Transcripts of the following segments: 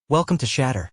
Welcome to Shatter.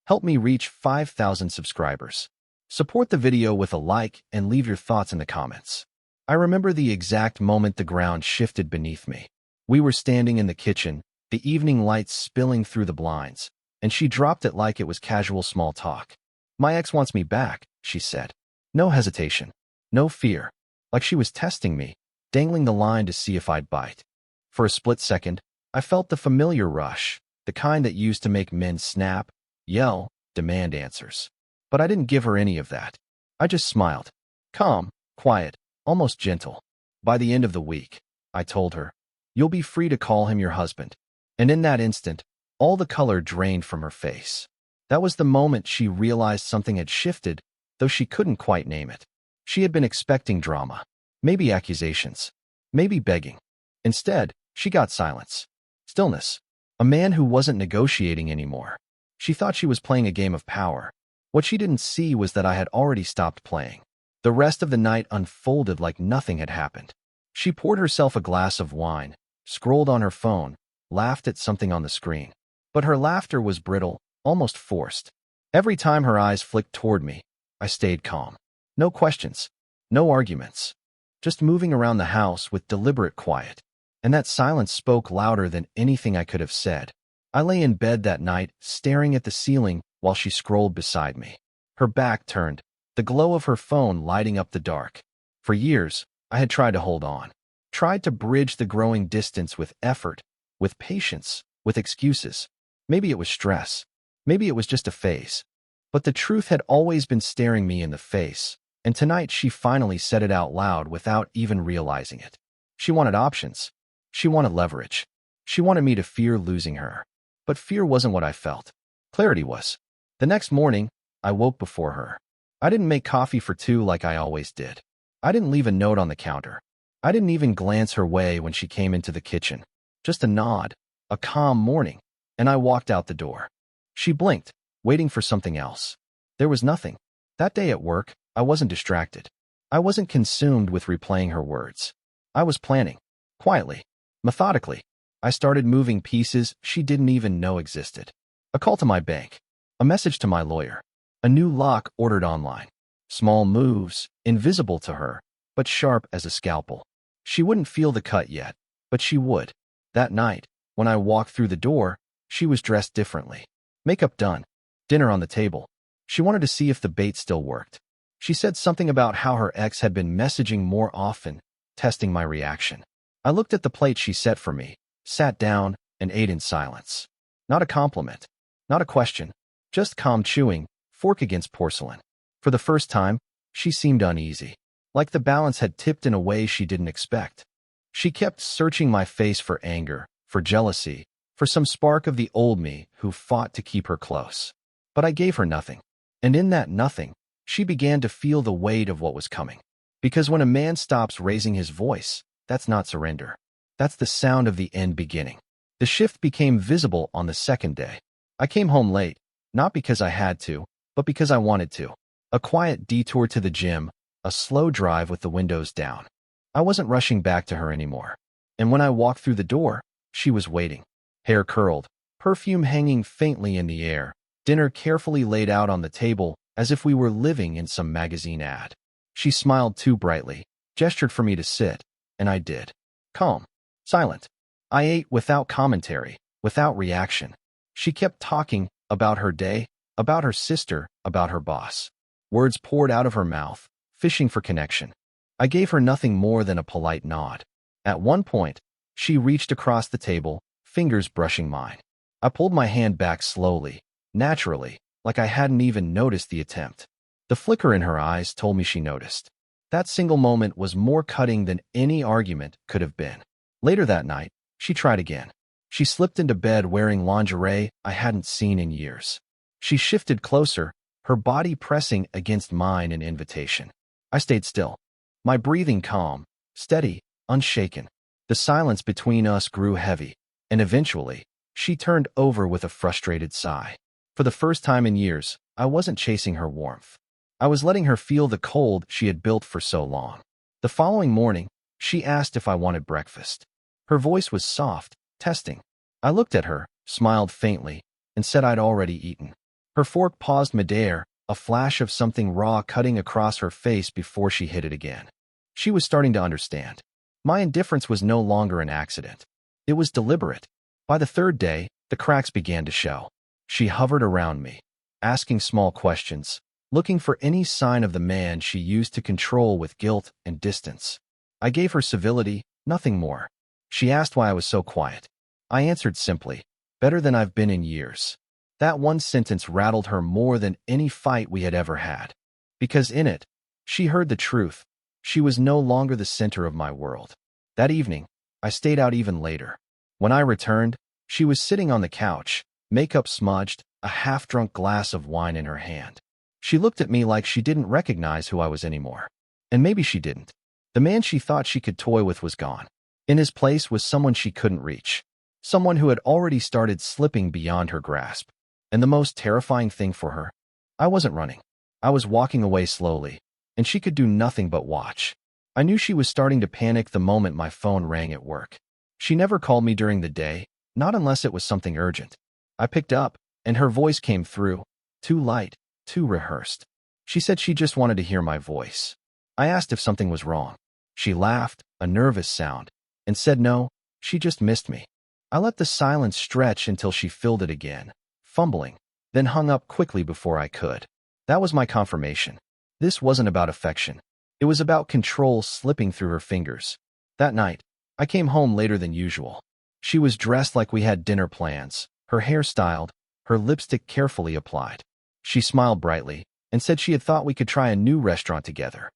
Help me reach 5,000 subscribers. Support the video with a like and leave your thoughts in the comments. I remember the exact moment the ground shifted beneath me. We were standing in the kitchen, the evening lights spilling through the blinds, and she dropped it like it was casual small talk. "My ex wants me back," she said. No hesitation, no fear, like she was testing me, dangling the line to see if I'd bite. For a split second, I felt the familiar rush, the kind that used to make men snap, yell, demand answers. But I didn't give her any of that. I just smiled. Calm, quiet, almost gentle. "By the end of the week," I told her, "you'll be free to call him your husband." And in that instant, all the color drained from her face. That was the moment she realized something had shifted, though she couldn't quite name it. She had been expecting drama, maybe accusations, maybe begging. Instead, she got silence. Stillness. A man who wasn't negotiating anymore. She thought she was playing a game of power. What she didn't see was that I had already stopped playing. The rest of the night unfolded like nothing had happened. She poured herself a glass of wine, scrolled on her phone, laughed at something on the screen. But her laughter was brittle, almost forced. Every time her eyes flicked toward me, I stayed calm. No questions, no arguments. Just moving around the house with deliberate quiet. And that silence spoke louder than anything I could have said. I lay in bed that night, staring at the ceiling while she scrolled beside me. Her back turned, the glow of her phone lighting up the dark. For years, I had tried to hold on. Tried to bridge the growing distance with effort, with patience, with excuses. Maybe it was stress. Maybe it was just a phase. But the truth had always been staring me in the face, and tonight she finally said it out loud without even realizing it. She wanted options. She wanted leverage. She wanted me to fear losing her. But fear wasn't what I felt. Clarity was. The next morning, I woke before her. I didn't make coffee for two like I always did. I didn't leave a note on the counter. I didn't even glance her way when she came into the kitchen. Just a nod, a calm morning, and I walked out the door. She blinked, waiting for something else. There was nothing. That day at work, I wasn't distracted. I wasn't consumed with replaying her words. I was planning. Quietly. Methodically, I started moving pieces she didn't even know existed. A call to my bank, a message to my lawyer, a new lock ordered online. Small moves, invisible to her, but sharp as a scalpel. She wouldn't feel the cut yet, but she would. That night, when I walked through the door, she was dressed differently. Makeup done, dinner on the table. She wanted to see if the bait still worked. She said something about how her ex had been messaging more often, testing my reaction. I looked at the plate she set for me, sat down, and ate in silence. Not a compliment, not a question, just calm chewing, fork against porcelain. For the first time, she seemed uneasy, like the balance had tipped in a way she didn't expect. She kept searching my face for anger, for jealousy, for some spark of the old me who fought to keep her close. But I gave her nothing. And in that nothing, she began to feel the weight of what was coming. Because when a man stops raising his voice, that's not surrender. That's the sound of the end beginning. The shift became visible on the second day. I came home late, not because I had to, but because I wanted to. A quiet detour to the gym, a slow drive with the windows down. I wasn't rushing back to her anymore. And when I walked through the door, she was waiting. Hair curled, perfume hanging faintly in the air, dinner carefully laid out on the table as if we were living in some magazine ad. She smiled too brightly, gestured for me to sit, and I did. Calm. Silent. I ate without commentary, without reaction. She kept talking about her day, about her sister, about her boss. Words poured out of her mouth, fishing for connection. I gave her nothing more than a polite nod. At one point, she reached across the table, fingers brushing mine. I pulled my hand back slowly, naturally, like I hadn't even noticed the attempt. The flicker in her eyes told me she noticed. That single moment was more cutting than any argument could have been. Later that night, she tried again. She slipped into bed wearing lingerie I hadn't seen in years. She shifted closer, her body pressing against mine in invitation. I stayed still, my breathing calm, steady, unshaken. The silence between us grew heavy, and eventually, she turned over with a frustrated sigh. For the first time in years, I wasn't chasing her warmth. I was letting her feel the cold she had built for so long. The following morning, she asked if I wanted breakfast. Her voice was soft, testing. I looked at her, smiled faintly, and said I'd already eaten. Her fork paused midair, a flash of something raw cutting across her face before she hit it again. She was starting to understand. My indifference was no longer an accident. It was deliberate. By the third day, the cracks began to show. She hovered around me, asking small questions, looking for any sign of the man she used to control with guilt and distance. I gave her civility, nothing more. She asked why I was so quiet. I answered simply, better than I've been in years. That one sentence rattled her more than any fight we had ever had. Because in it, she heard the truth. She was no longer the center of my world. That evening, I stayed out even later. When I returned, she was sitting on the couch, makeup smudged, a half-drunk glass of wine in her hand. She looked at me like she didn't recognize who I was anymore. And maybe she didn't. The man she thought she could toy with was gone. In his place was someone she couldn't reach. Someone who had already started slipping beyond her grasp. And the most terrifying thing for her, I wasn't running. I was walking away slowly, and she could do nothing but watch. I knew she was starting to panic the moment my phone rang at work. She never called me during the day, not unless it was something urgent. I picked up, and her voice came through, too light, too rehearsed. She said she just wanted to hear my voice. I asked if something was wrong. She laughed, a nervous sound, and said no, she just missed me. I let the silence stretch until she filled it again, fumbling, then hung up quickly before I could. That was my confirmation. This wasn't about affection. It was about control slipping through her fingers. That night, I came home later than usual. She was dressed like we had dinner plans, her hair styled, her lipstick carefully applied. She smiled brightly and said she had thought we could try a new restaurant together.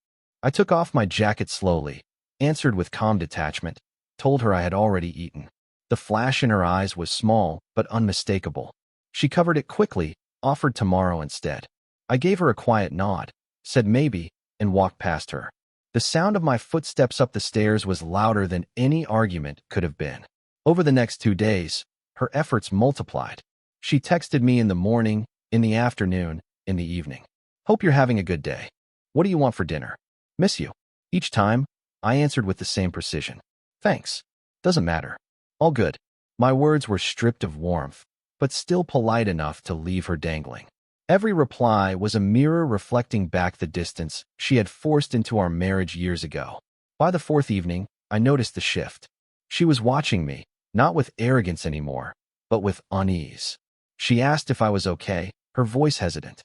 I took off my jacket slowly, answered with calm detachment, told her I had already eaten. The flash in her eyes was small but unmistakable. She covered it quickly, offered tomorrow instead. I gave her a quiet nod, said maybe, and walked past her. The sound of my footsteps up the stairs was louder than any argument could have been. Over the next 2 days, her efforts multiplied. She texted me in the morning, in the afternoon, in the evening. Hope you're having a good day. What do you want for dinner? Miss you. Each time, I answered with the same precision. Thanks. Doesn't matter. All good. My words were stripped of warmth, but still polite enough to leave her dangling. Every reply was a mirror reflecting back the distance she had forced into our marriage years ago. By the fourth evening, I noticed the shift. She was watching me, not with arrogance anymore, but with unease. She asked if I was okay, her voice hesitant.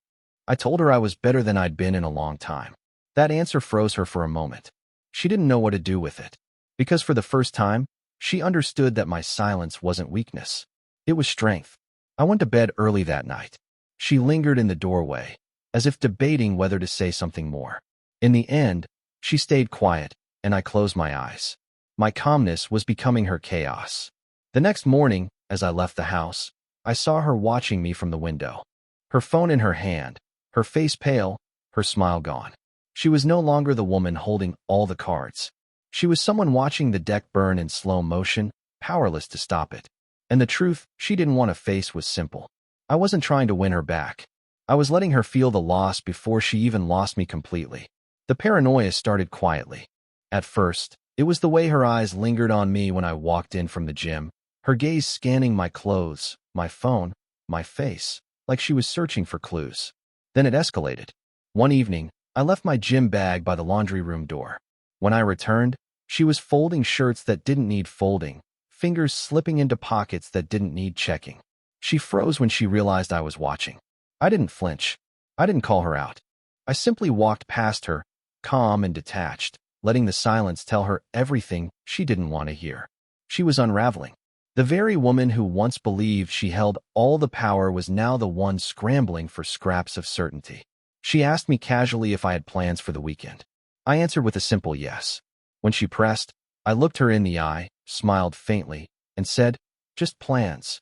I told her I was better than I'd been in a long time. That answer froze her for a moment. She didn't know what to do with it. Because for the first time, she understood that my silence wasn't weakness. It was strength. I went to bed early that night. She lingered in the doorway, as if debating whether to say something more. In the end, she stayed quiet, and I closed my eyes. My calmness was becoming her chaos. The next morning, as I left the house, I saw her watching me from the window. Her phone in her hand, her face pale, her smile gone. She was no longer the woman holding all the cards. She was someone watching the deck burn in slow motion, powerless to stop it. And the truth she didn't want to face was simple. I wasn't trying to win her back. I was letting her feel the loss before she even lost me completely. The paranoia started quietly. At first, it was the way her eyes lingered on me when I walked in from the gym, her gaze scanning my clothes, my phone, my face, like she was searching for clues. Then it escalated. One evening, I left my gym bag by the laundry room door. When I returned, she was folding shirts that didn't need folding, fingers slipping into pockets that didn't need checking. She froze when she realized I was watching. I didn't flinch. I didn't call her out. I simply walked past her, calm and detached, letting the silence tell her everything she didn't want to hear. She was unraveling. The very woman who once believed she held all the power was now the one scrambling for scraps of certainty. She asked me casually if I had plans for the weekend. I answered with a simple yes. When she pressed, I looked her in the eye, smiled faintly, and said, just plans.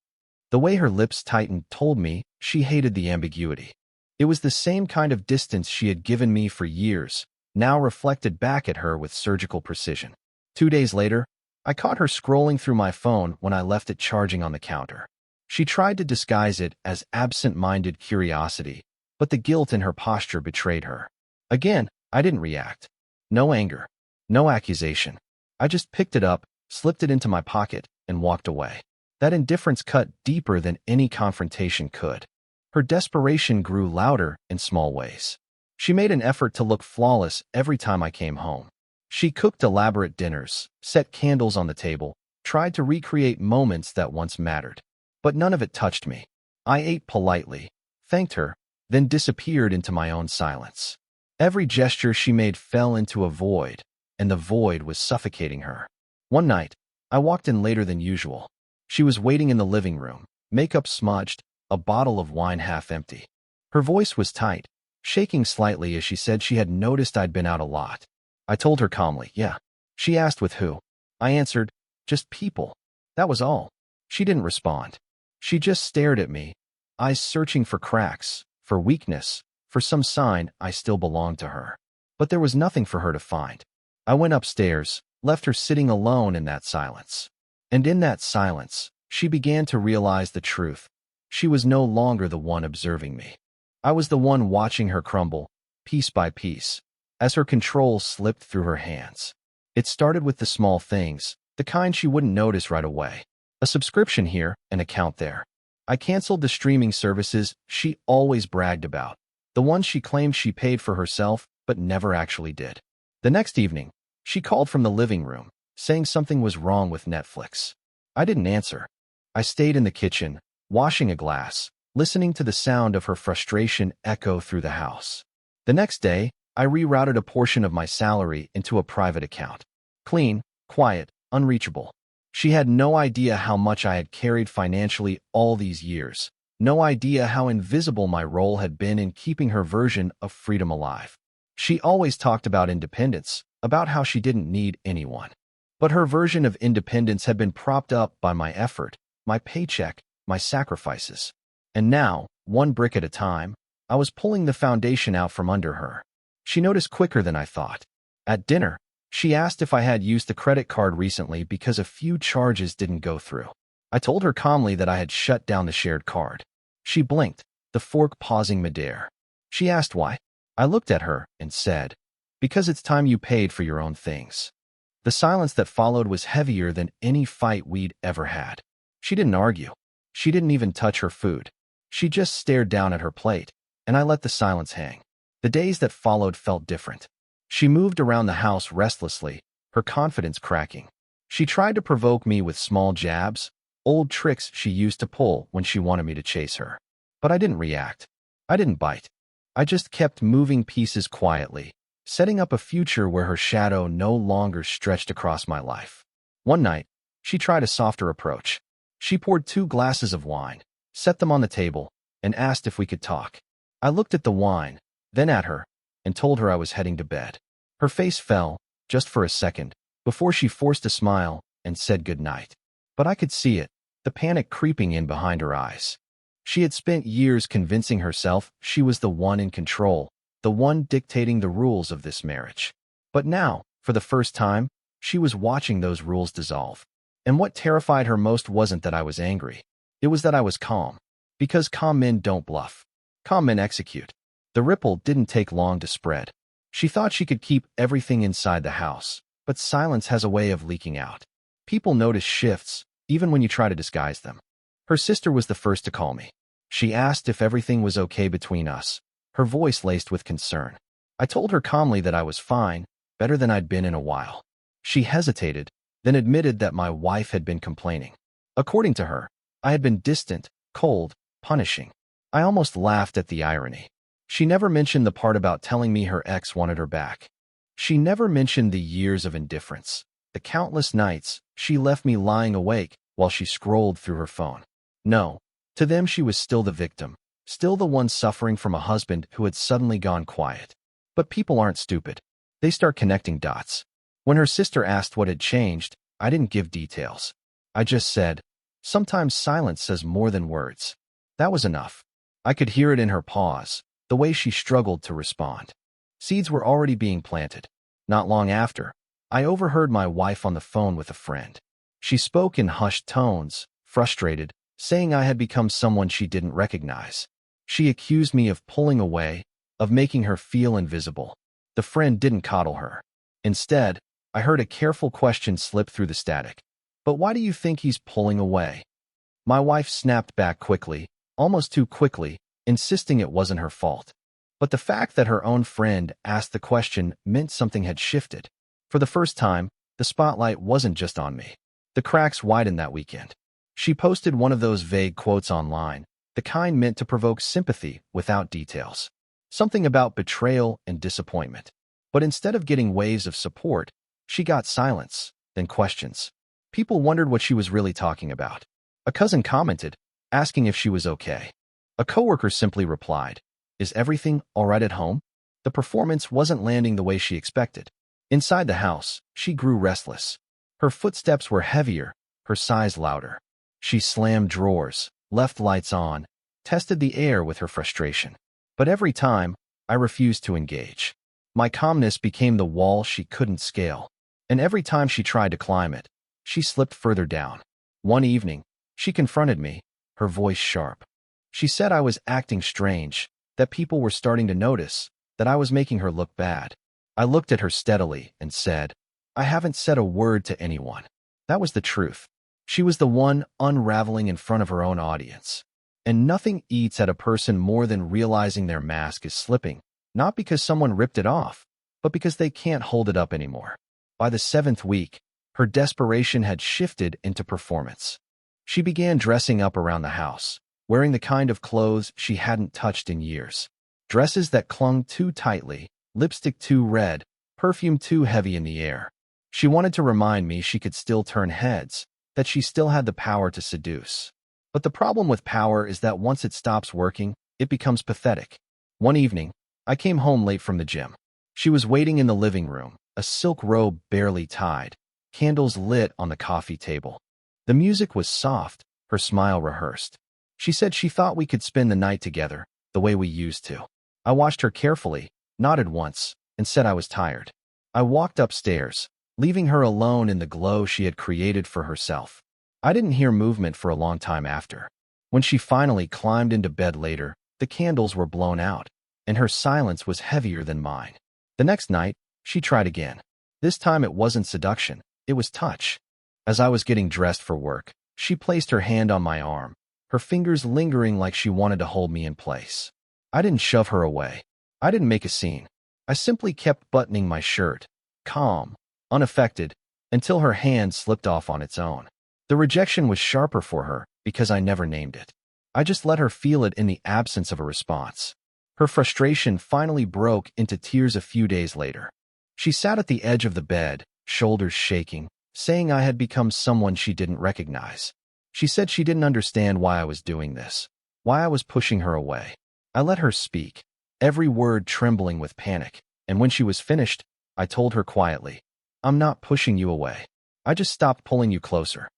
The way her lips tightened told me she hated the ambiguity. It was the same kind of distance she had given me for years, now reflected back at her with surgical precision. 2 days later, I caught her scrolling through my phone when I left it charging on the counter. She tried to disguise it as absent-minded curiosity, but the guilt in her posture betrayed her. Again, I didn't react. No anger. No accusation. I just picked it up, slipped it into my pocket, and walked away. That indifference cut deeper than any confrontation could. Her desperation grew louder in small ways. She made an effort to look flawless every time I came home. She cooked elaborate dinners, set candles on the table, tried to recreate moments that once mattered. But none of it touched me. I ate politely, thanked her, then disappeared into my own silence. Every gesture she made fell into a void, and the void was suffocating her. One night, I walked in later than usual. She was waiting in the living room, makeup smudged, a bottle of wine half empty. Her voice was tight, shaking slightly as she said she had noticed I'd been out a lot. I told her calmly, yeah. She asked with who. I answered, just people. That was all. She didn't respond. She just stared at me, eyes searching for cracks, for weakness, for some sign I still belonged to her. But there was nothing for her to find. I went upstairs, left her sitting alone in that silence. And in that silence, she began to realize the truth. She was no longer the one observing me. I was the one watching her crumble, piece by piece, as her control slipped through her hands. It started with the small things, the kind she wouldn't notice right away. A subscription here, an account there. I canceled the streaming services she always bragged about, the ones she claimed she paid for herself but never actually did. The next evening, she called from the living room, saying something was wrong with Netflix. I didn't answer. I stayed in the kitchen, washing a glass, listening to the sound of her frustration echo through the house. The next day, I rerouted a portion of my salary into a private account. Clean, quiet, unreachable. She had no idea how much I had carried financially all these years, no idea how invisible my role had been in keeping her version of freedom alive. She always talked about independence, about how she didn't need anyone. But her version of independence had been propped up by my effort, my paycheck, my sacrifices. And now, one brick at a time, I was pulling the foundation out from under her. She noticed quicker than I thought. At dinner, she asked if I had used the credit card recently because a few charges didn't go through. I told her calmly that I had shut down the shared card. She blinked, the fork pausing midair. She asked why. I looked at her and said, because it's time you paid for your own things. The silence that followed was heavier than any fight we'd ever had. She didn't argue. She didn't even touch her food. She just stared down at her plate, and I let the silence hang. The days that followed felt different. She moved around the house restlessly, her confidence cracking. She tried to provoke me with small jabs, old tricks she used to pull when she wanted me to chase her. But I didn't react. I didn't bite. I just kept moving pieces quietly, setting up a future where her shadow no longer stretched across my life. One night, she tried a softer approach. She poured 2 glasses of wine, set them on the table, and asked if we could talk. I looked at the wine, then at her, and told her I was heading to bed. Her face fell, just for a second, before she forced a smile and said good night. But I could see it, the panic creeping in behind her eyes. She had spent years convincing herself she was the one in control, the one dictating the rules of this marriage. But now, for the first time, she was watching those rules dissolve. And what terrified her most wasn't that I was angry. It was that I was calm. Because calm men don't bluff. Calm men execute. The ripple didn't take long to spread. She thought she could keep everything inside the house, but silence has a way of leaking out. People notice shifts, even when you try to disguise them. Her sister was the first to call me. She asked if everything was okay between us, her voice laced with concern. I told her calmly that I was fine, better than I'd been in a while. She hesitated, then admitted that my wife had been complaining. According to her, I had been distant, cold, punishing. I almost laughed at the irony. She never mentioned the part about telling me her ex wanted her back. She never mentioned the years of indifference, the countless nights she left me lying awake while she scrolled through her phone. No, to them she was still the victim, still the one suffering from a husband who had suddenly gone quiet. But people aren't stupid. They start connecting dots. When her sister asked what had changed, I didn't give details. I just said, sometimes silence says more than words. That was enough. I could hear it in her pause, the way she struggled to respond. Seeds were already being planted. Not long after, I overheard my wife on the phone with a friend. She spoke in hushed tones, frustrated, saying I had become someone she didn't recognize. She accused me of pulling away, of making her feel invisible. The friend didn't coddle her. Instead, I heard a careful question slip through the static. But why do you think he's pulling away? My wife snapped back quickly, almost too quickly, insisting it wasn't her fault. But the fact that her own friend asked the question meant something had shifted. For the first time, the spotlight wasn't just on me. The cracks widened that weekend. She posted one of those vague quotes online, the kind meant to provoke sympathy without details. Something about betrayal and disappointment. But instead of getting waves of support, she got silence, then questions. People wondered what she was really talking about. A cousin commented, asking if she was okay. A coworker simply replied, "Is everything all right at home?" The performance wasn't landing the way she expected. Inside the house, she grew restless. Her footsteps were heavier, her sighs louder. She slammed drawers, left lights on, tested the air with her frustration. But every time, I refused to engage. My calmness became the wall she couldn't scale. And every time she tried to climb it, she slipped further down. One evening, she confronted me, her voice sharp. She said I was acting strange, that people were starting to notice, that I was making her look bad. I looked at her steadily and said, "I haven't said a word to anyone." That was the truth. She was the one unraveling in front of her own audience. And nothing eats at a person more than realizing their mask is slipping, not because someone ripped it off, but because they can't hold it up anymore. By the 7th week, her desperation had shifted into performance. She began dressing up around the house, wearing the kind of clothes she hadn't touched in years. Dresses that clung too tightly, lipstick too red, perfume too heavy in the air. She wanted to remind me she could still turn heads, that she still had the power to seduce. But the problem with power is that once it stops working, it becomes pathetic. One evening, I came home late from the gym. She was waiting in the living room, a silk robe barely tied, candles lit on the coffee table. The music was soft, her smile rehearsed. She said she thought we could spend the night together, the way we used to. I watched her carefully, nodded once, and said I was tired. I walked upstairs, leaving her alone in the glow she had created for herself. I didn't hear movement for a long time after. When she finally climbed into bed later, the candles were blown out, and her silence was heavier than mine. The next night, she tried again. This time it wasn't seduction, it was touch. As I was getting dressed for work, she placed her hand on my arm, her fingers lingering like she wanted to hold me in place. I didn't shove her away. I didn't make a scene. I simply kept buttoning my shirt, calm, unaffected, until her hand slipped off on its own. The rejection was sharper for her because I never named it. I just let her feel it in the absence of a response. Her frustration finally broke into tears a few days later. She sat at the edge of the bed, shoulders shaking, saying I had become someone she didn't recognize. She said she didn't understand why I was doing this, why I was pushing her away. I let her speak, every word trembling with panic, and when she was finished, I told her quietly, "I'm not pushing you away. I just stopped pulling you closer."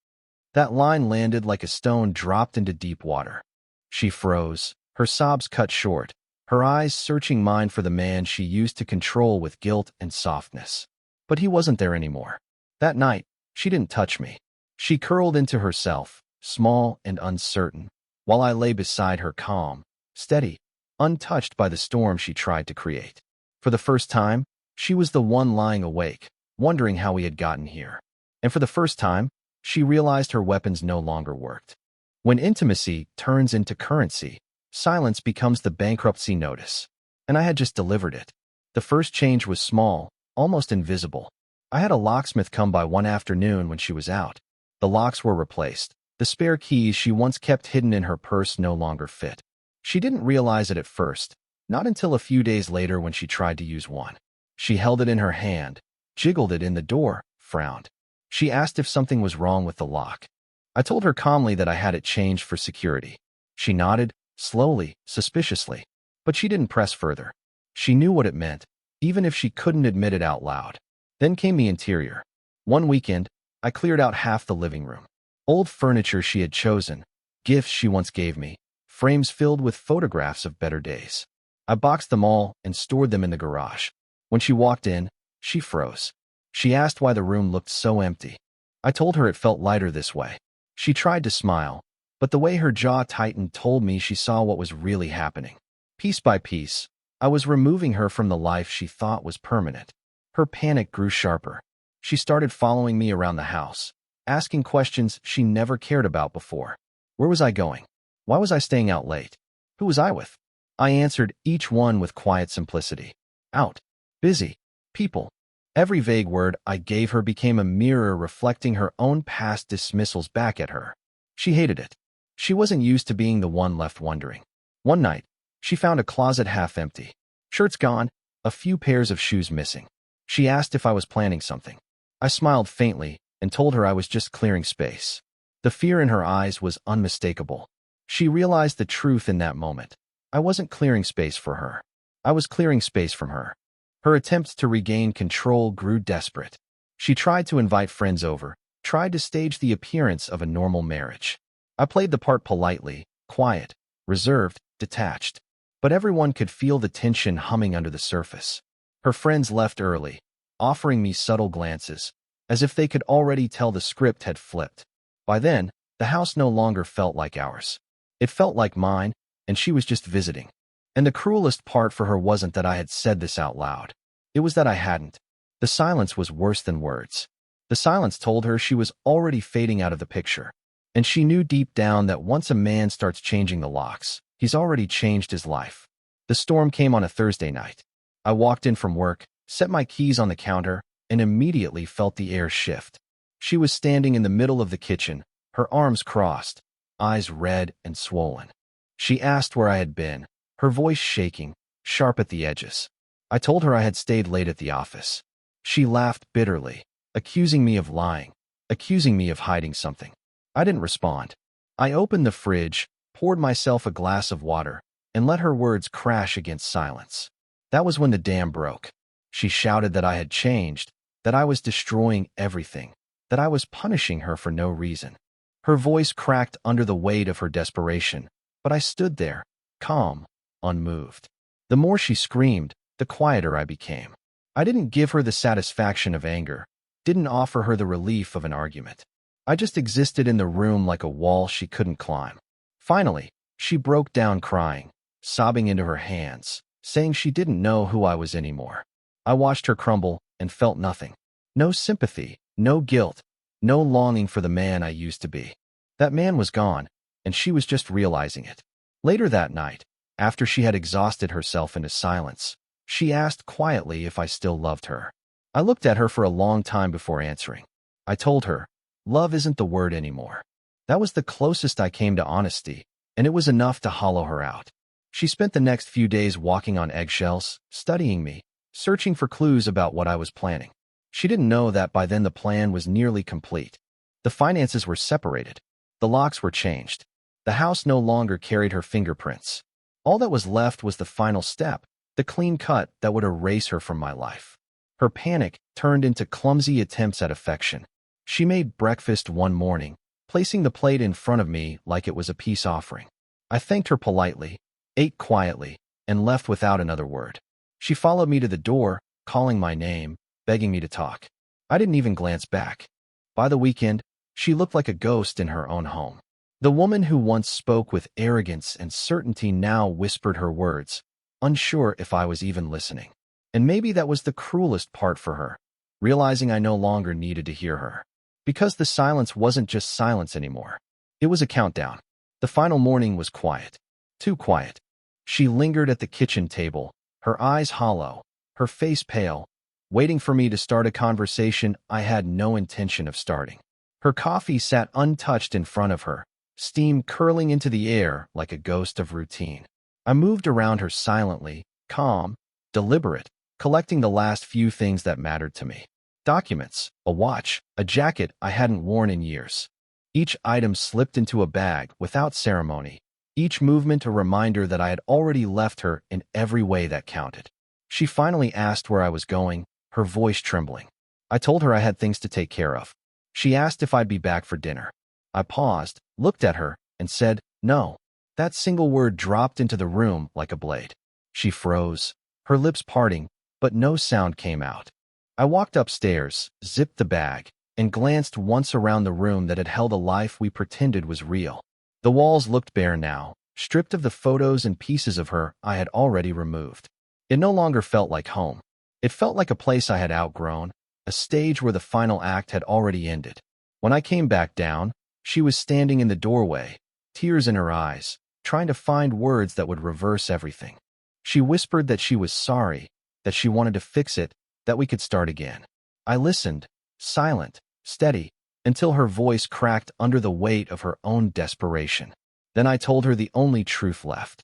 That line landed like a stone dropped into deep water. She froze, her sobs cut short, her eyes searching mine for the man she used to control with guilt and softness. But he wasn't there anymore. That night, she didn't touch me. She curled into herself, small and uncertain, while I lay beside her calm, steady, untouched by the storm she tried to create. For the first time, she was the one lying awake, wondering how we had gotten here. And for the first time, she realized her weapons no longer worked. When intimacy turns into currency, silence becomes the bankruptcy notice. And I had just delivered it. The first change was small, almost invisible. I had a locksmith come by one afternoon when she was out. The locks were replaced. The spare keys she once kept hidden in her purse no longer fit. She didn't realize it at first, not until a few days later when she tried to use one. She held it in her hand, jiggled it in the door, frowned. She asked if something was wrong with the lock. I told her calmly that I had it changed for security. She nodded, slowly, suspiciously. But she didn't press further. She knew what it meant, even if she couldn't admit it out loud. Then came the interior. One weekend, I cleared out half the living room. Old furniture she had chosen, gifts she once gave me, frames filled with photographs of better days. I boxed them all and stored them in the garage. When she walked in, she froze. She asked why the room looked so empty. I told her it felt lighter this way. She tried to smile, but the way her jaw tightened told me she saw what was really happening. Piece by piece, I was removing her from the life she thought was permanent. Her panic grew sharper. She started following me around the house, asking questions she never cared about before. Where was I going? Why was I staying out late? Who was I with? I answered each one with quiet simplicity. Out. Busy. People. Every vague word I gave her became a mirror reflecting her own past dismissals back at her. She hated it. She wasn't used to being the one left wondering. One night, she found a closet half empty. Shirts gone, a few pairs of shoes missing. She asked if I was planning something. I smiled faintly and told her I was just clearing space. The fear in her eyes was unmistakable. She realized the truth in that moment. I wasn't clearing space for her. I was clearing space from her. Her attempts to regain control grew desperate. She tried to invite friends over, tried to stage the appearance of a normal marriage. I played the part politely, quiet, reserved, detached. But everyone could feel the tension humming under the surface. Her friends left early, offering me subtle glances, as if they could already tell the script had flipped. By then, the house no longer felt like ours. It felt like mine, and she was just visiting. And the cruelest part for her wasn't that I had said this out loud. It was that I hadn't. The silence was worse than words. The silence told her she was already fading out of the picture. And she knew deep down that once a man starts changing the locks, he's already changed his life. The storm came on a Thursday night. I walked in from work, set my keys on the counter, and immediately felt the air shift. She was standing in the middle of the kitchen, her arms crossed, eyes red and swollen. She asked where I had been, her voice shaking, sharp at the edges. I told her I had stayed late at the office. She laughed bitterly, accusing me of lying, accusing me of hiding something. I didn't respond. I opened the fridge, poured myself a glass of water, and let her words crash against silence. That was when the dam broke. She shouted that I had changed, that I was destroying everything, that I was punishing her for no reason. Her voice cracked under the weight of her desperation, but I stood there, calm, unmoved. The more she screamed, the quieter I became. I didn't give her the satisfaction of anger, didn't offer her the relief of an argument. I just existed in the room like a wall she couldn't climb. Finally, she broke down crying, sobbing into her hands, saying she didn't know who I was anymore. I watched her crumble and felt nothing. No sympathy, no guilt, no longing for the man I used to be. That man was gone, and she was just realizing it. Later that night, after she had exhausted herself into silence, she asked quietly if I still loved her. I looked at her for a long time before answering. I told her, love isn't the word anymore. That was the closest I came to honesty, and it was enough to hollow her out. She spent the next few days walking on eggshells, studying me, searching for clues about what I was planning. She didn't know that by then the plan was nearly complete. The finances were separated. The locks were changed. The house no longer carried her fingerprints. All that was left was the final step, the clean cut that would erase her from my life. Her panic turned into clumsy attempts at affection. She made breakfast one morning, placing the plate in front of me like it was a peace offering. I thanked her politely, ate quietly, and left without another word. She followed me to the door, calling my name, begging me to talk. I didn't even glance back. By the weekend, she looked like a ghost in her own home. The woman who once spoke with arrogance and certainty now whispered her words, unsure if I was even listening. And maybe that was the cruelest part for her, realizing I no longer needed to hear her. Because the silence wasn't just silence anymore. It was a countdown. The final morning was quiet. Too quiet. She lingered at the kitchen table, her eyes hollow, her face pale, waiting for me to start a conversation I had no intention of starting. Her coffee sat untouched in front of her, steam curling into the air like a ghost of routine. I moved around her silently, calm, deliberate, collecting the last few things that mattered to me. Documents, a watch, a jacket I hadn't worn in years. Each item slipped into a bag without ceremony, each movement a reminder that I had already left her in every way that counted. She finally asked where I was going, her voice trembling. I told her I had things to take care of. She asked if I'd be back for dinner. I paused, looked at her, and said, no. That single word dropped into the room like a blade. She froze, her lips parting, but no sound came out. I walked upstairs, zipped the bag, and glanced once around the room that had held a life we pretended was real. The walls looked bare now, stripped of the photos and pieces of her I had already removed. It no longer felt like home. It felt like a place I had outgrown, a stage where the final act had already ended. When I came back down, she was standing in the doorway, tears in her eyes, trying to find words that would reverse everything. She whispered that she was sorry, that she wanted to fix it, that we could start again. I listened, silent, steady, until her voice cracked under the weight of her own desperation. Then I told her the only truth left.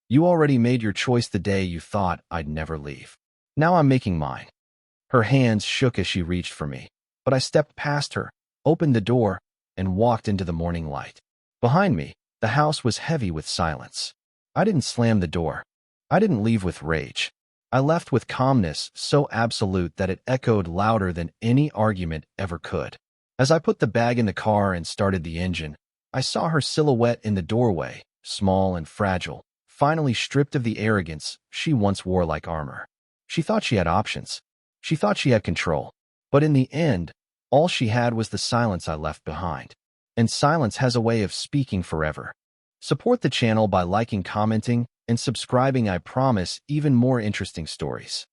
You already made your choice the day you thought I'd never leave. Now I'm making mine. Her hands shook as she reached for me, but I stepped past her, opened the door, and walked into the morning light. Behind me, the house was heavy with silence. I didn't slam the door. I didn't leave with rage. I left with calmness so absolute that it echoed louder than any argument ever could. As I put the bag in the car and started the engine, I saw her silhouette in the doorway, small and fragile, finally stripped of the arrogance she once wore like armor. She thought she had options. She thought she had control. But in the end, all she had was the silence I left behind. And silence has a way of speaking forever. Support the channel by liking, commenting, and subscribing. I promise even more interesting stories.